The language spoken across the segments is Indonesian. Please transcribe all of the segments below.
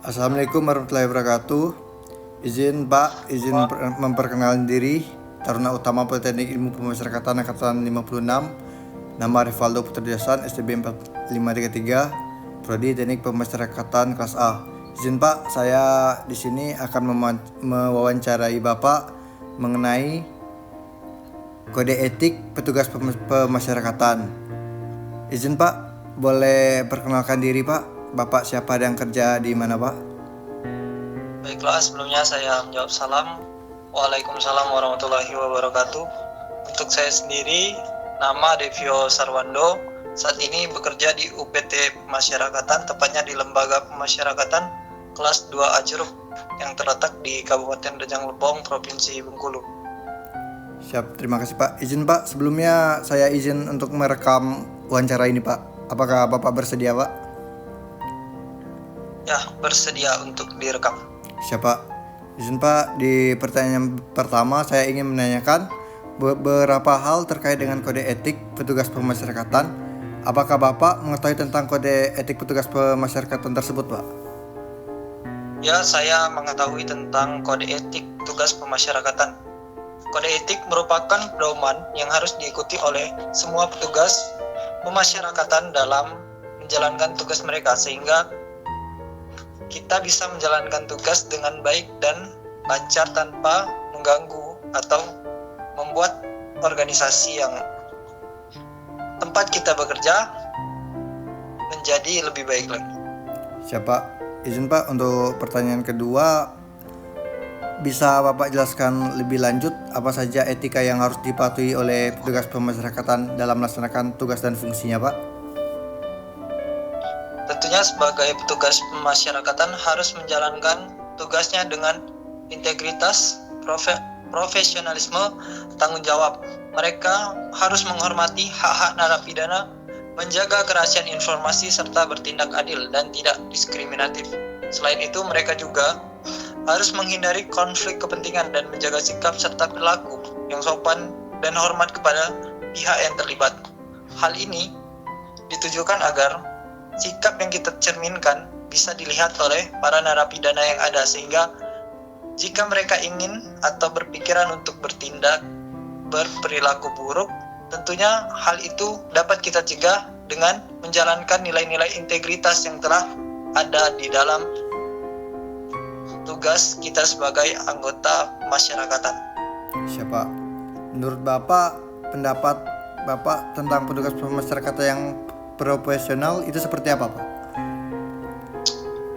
Assalamualaikum warahmatullahi wabarakatuh. Izin Pak, izin memperkenalkan diri. Taruna Utama Politeknik Ilmu Pemasyarakatan Angkatan 56. Nama Rivaldo Putradiasan, STB 4533, Prodi Teknik Pemasyarakatan kelas A. Izin Pak, saya di sini akan mewawancarai Bapak mengenai kode etik petugas pemasyarakatan. Izin Pak, boleh perkenalkan diri Pak? Bapak siapa dan kerja di mana Pak? Baiklah, sebelumnya saya menjawab salam. Waalaikumsalam warahmatullahi wabarakatuh. Untuk saya sendiri, nama Devio Sarwando. Saat ini bekerja di UPT Pemasyarakatan, tepatnya di Lembaga Pemasyarakatan kelas 2 Ajeruk yang terletak di Kabupaten Rejang Lebong, Provinsi Bengkulu. Siap, terima kasih Pak. Izin Pak, sebelumnya saya izin untuk merekam wawancara ini Pak. Apakah Bapak bersedia Pak? Ya, bersedia untuk direkam. Siap Pak. Izin Pak, di pertanyaan pertama saya ingin menanyakan beberapa hal terkait dengan kode etik petugas pemasyarakatan. Apakah Bapak mengetahui tentang kode etik petugas pemasyarakatan tersebut Pak? Ya, saya mengetahui tentang kode etik petugas pemasyarakatan. Kode etik merupakan pedoman yang harus diikuti oleh semua petugas pemasyarakatan dalam menjalankan tugas mereka, sehingga kita bisa menjalankan tugas dengan baik dan lancar tanpa mengganggu atau membuat organisasi yang tempat kita bekerja menjadi lebih baik lagi. Siap Pak. Izin Pak, untuk pertanyaan kedua, bisa Bapak jelaskan lebih lanjut apa saja etika yang harus dipatuhi oleh petugas pemasyarakatan dalam melaksanakan tugas dan fungsinya Pak? Tentunya sebagai petugas pemasyarakatan harus menjalankan tugasnya dengan integritas, profesionalisme, tanggung jawab. Mereka harus menghormati hak-hak narapidana, menjaga kerahasiaan informasi, serta bertindak adil dan tidak diskriminatif. Selain itu, mereka juga harus menghindari konflik kepentingan dan menjaga sikap serta perilaku yang sopan dan hormat kepada pihak yang terlibat. Hal ini ditujukan agar sikap yang kita cerminkan bisa dilihat oleh para narapidana yang ada, sehingga jika mereka ingin atau berpikiran untuk bertindak berperilaku buruk, tentunya hal itu dapat kita cegah dengan menjalankan nilai-nilai integritas yang telah ada di dalam tugas kita sebagai anggota masyarakatan. Siapa? Menurut Bapak, pendapat Bapak tentang petugas pemasyarakatan yang profesional itu seperti apa Pak?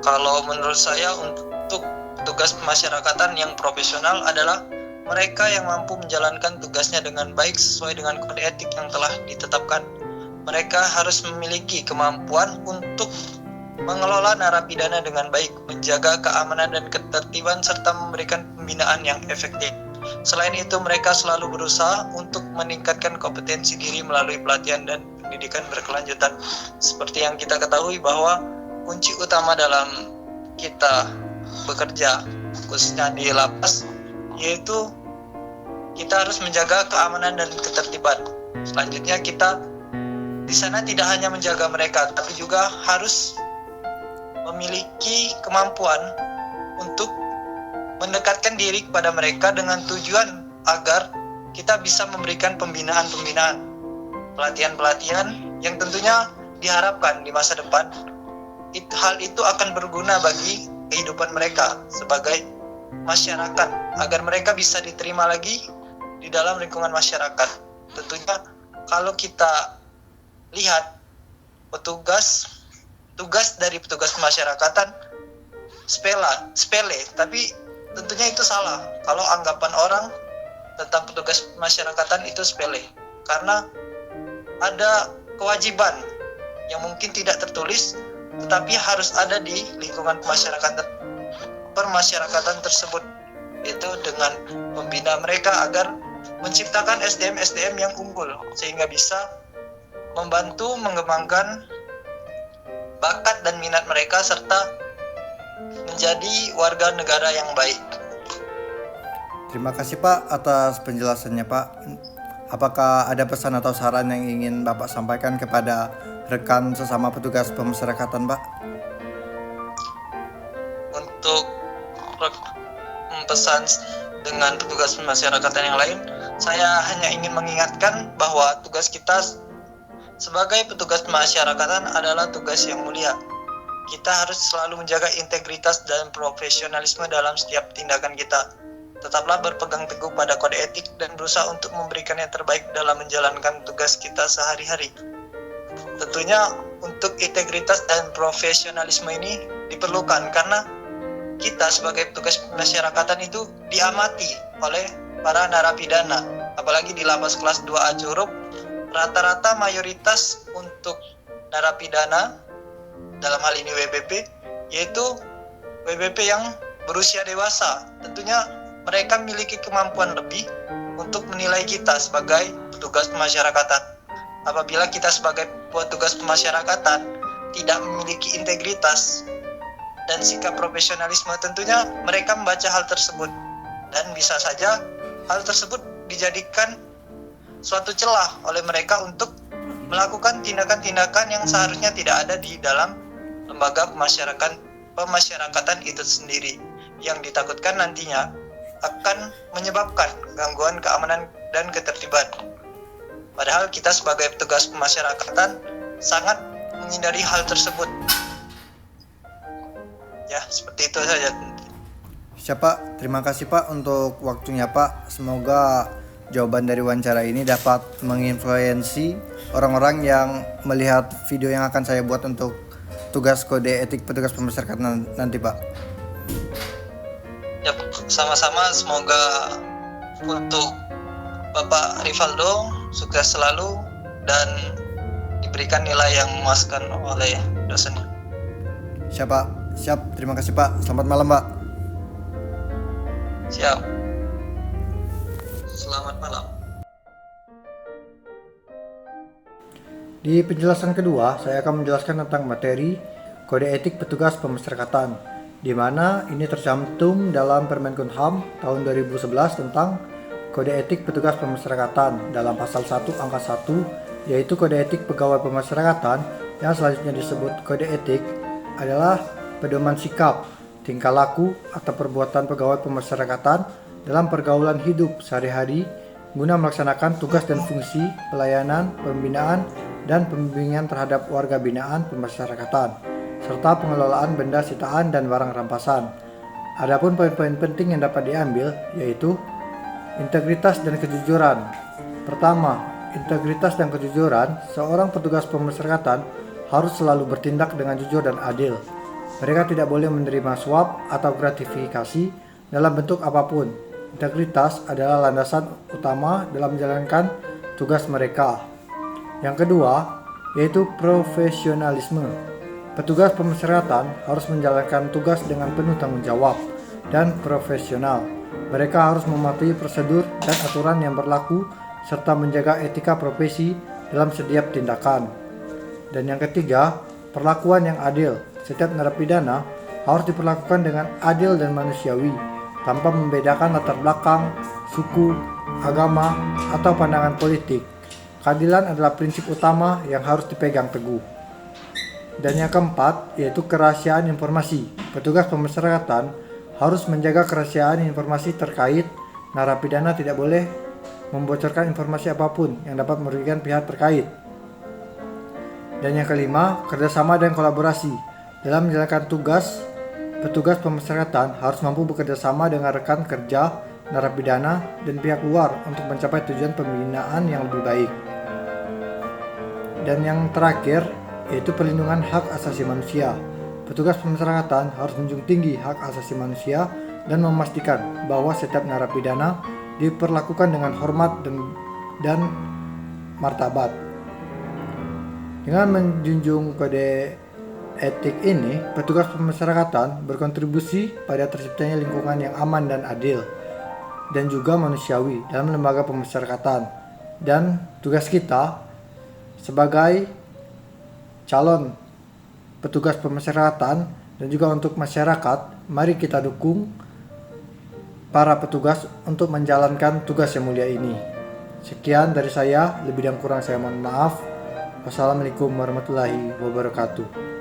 Kalau menurut saya, untuk tugas pemasyarakatan yang profesional adalah mereka yang mampu menjalankan tugasnya dengan baik sesuai dengan kode etik yang telah ditetapkan. Mereka harus memiliki kemampuan untuk mengelola narapidana dengan baik, menjaga keamanan dan ketertiban, serta memberikan pembinaan yang efektif. Selain itu, mereka selalu berusaha untuk meningkatkan kompetensi diri melalui pelatihan dan pendidikan berkelanjutan. Seperti yang kita ketahui bahwa kunci utama dalam kita bekerja, khususnya di lapas, yaitu kita harus menjaga keamanan dan ketertiban. Selanjutnya, kita di sana tidak hanya menjaga mereka, tapi juga harus memiliki kemampuan untuk mendekatkan diri kepada mereka dengan tujuan agar kita bisa memberikan pembinaan-pembinaan, pelatihan-pelatihan yang tentunya diharapkan di masa depan hal itu akan berguna bagi kehidupan mereka sebagai masyarakat, agar mereka bisa diterima lagi di dalam lingkungan masyarakat. Tentunya kalau kita lihat tugas dari petugas pemasyarakatan sepele, tapi tentunya itu salah kalau anggapan orang tentang petugas pemasyarakatan itu sepele, karena ada kewajiban yang mungkin tidak tertulis tetapi harus ada di lingkungan pemasyarakatan tersebut, yaitu dengan membina mereka agar menciptakan SDM yang unggul sehingga bisa membantu mengembangkan bakat dan minat mereka serta menjadi warga negara yang baik. Terima kasih Pak atas penjelasannya Pak. Apakah ada pesan atau saran yang ingin Bapak sampaikan kepada rekan sesama petugas pemasyarakatan Pak? berpesan dengan petugas pemasyarakatan yang lain, saya hanya ingin mengingatkan bahwa tugas kita sebagai petugas pemasyarakatan adalah tugas yang mulia. Kita harus selalu menjaga integritas dan profesionalisme dalam setiap tindakan kita. Tetaplah berpegang teguh pada kode etik dan berusaha untuk memberikan yang terbaik dalam menjalankan tugas kita sehari-hari. Tentunya untuk integritas dan profesionalisme ini diperlukan karena kita sebagai petugas pemasyarakatan itu diamati oleh para narapidana, apalagi di lapas kelas 2A Curup. Rata-rata mayoritas untuk narapidana dalam hal ini WBP, yaitu WBP yang berusia dewasa. Tentunya mereka memiliki kemampuan lebih untuk menilai kita sebagai petugas pemasyarakatan. Apabila kita sebagai petugas pemasyarakatan tidak memiliki integritas dan sikap profesionalisme, tentunya mereka membaca hal tersebut dan bisa saja hal tersebut dijadikan suatu celah oleh mereka untuk melakukan tindakan-tindakan yang seharusnya tidak ada di dalam lembaga pemasyarakatan itu sendiri, yang ditakutkan nantinya akan menyebabkan gangguan keamanan dan ketertiban. Padahal kita sebagai petugas pemasyarakatan sangat menghindari hal tersebut. Ya, seperti itu saja. Siapa? Terima kasih Pak untuk waktunya Pak. Semoga jawaban dari wawancara ini dapat menginfluensi orang-orang yang melihat video yang akan saya buat untuk tugas kode etik petugas pemasyarakatan nanti Pak. Ya, sama-sama. Semoga untuk Bapak Rivaldo sukses selalu dan diberikan nilai yang memuaskan oleh dosennya. Siap. Terima kasih Pak. Selamat malam Pak. Siap. Selamat malam. Di penjelasan kedua, saya akan menjelaskan tentang materi kode etik petugas pemasyarakatan, di mana ini tercantum dalam Permenkumham tahun 2011 tentang kode etik petugas pemasyarakatan dalam pasal 1 angka 1, yaitu kode etik pegawai pemasyarakatan yang selanjutnya disebut kode etik adalah pedoman sikap, tingkah laku, atau perbuatan pegawai pemasyarakatan dalam pergaulan hidup sehari-hari guna melaksanakan tugas dan fungsi pelayanan, pembinaan, dan pembimbingan terhadap warga binaan pemasyarakatan, serta pengelolaan benda sitaan dan barang rampasan. Adapun poin-poin penting yang dapat diambil yaitu integritas dan kejujuran. Pertama, integritas dan kejujuran. Seorang petugas pemasyarakatan harus selalu bertindak dengan jujur dan adil. Mereka tidak boleh menerima suap atau gratifikasi dalam bentuk apapun. Integritas adalah landasan utama dalam menjalankan tugas mereka. Yang kedua, yaitu profesionalisme. Petugas pemasyarakatan harus menjalankan tugas dengan penuh tanggung jawab dan profesional. Mereka harus mematuhi prosedur dan aturan yang berlaku serta menjaga etika profesi dalam setiap tindakan. Dan yang ketiga, perlakuan yang adil. Setiap narapidana harus diperlakukan dengan adil dan manusiawi, tanpa membedakan latar belakang, suku, agama, atau pandangan politik. Keadilan adalah prinsip utama yang harus dipegang teguh. Dan yang keempat, yaitu kerahasiaan informasi. Petugas pemasyarakatan harus menjaga kerahasiaan informasi terkait. Narapidana tidak boleh membocorkan informasi apapun yang dapat merugikan pihak terkait. Dan yang kelima, kerjasama dan kolaborasi. Dalam menjalankan tugas, petugas pemasyarakatan harus mampu bekerja sama dengan rekan kerja, narapidana, dan pihak luar untuk mencapai tujuan pembinaan yang lebih baik. Dan yang terakhir, yaitu perlindungan hak asasi manusia. Petugas pemasyarakatan harus menjunjung tinggi hak asasi manusia dan memastikan bahwa setiap narapidana diperlakukan dengan hormat dan martabat. Dengan menjunjung kode etik ini, petugas pemasyarakatan berkontribusi pada terciptanya lingkungan yang aman dan adil dan juga manusiawi dalam lembaga pemasyarakatan. Dan tugas kita sebagai calon petugas pemasyarakatan dan juga untuk masyarakat, mari kita dukung para petugas untuk menjalankan tugas yang mulia ini. Sekian dari saya, lebih dan kurang saya mohon maaf. Wassalamualaikum warahmatullahi wabarakatuh.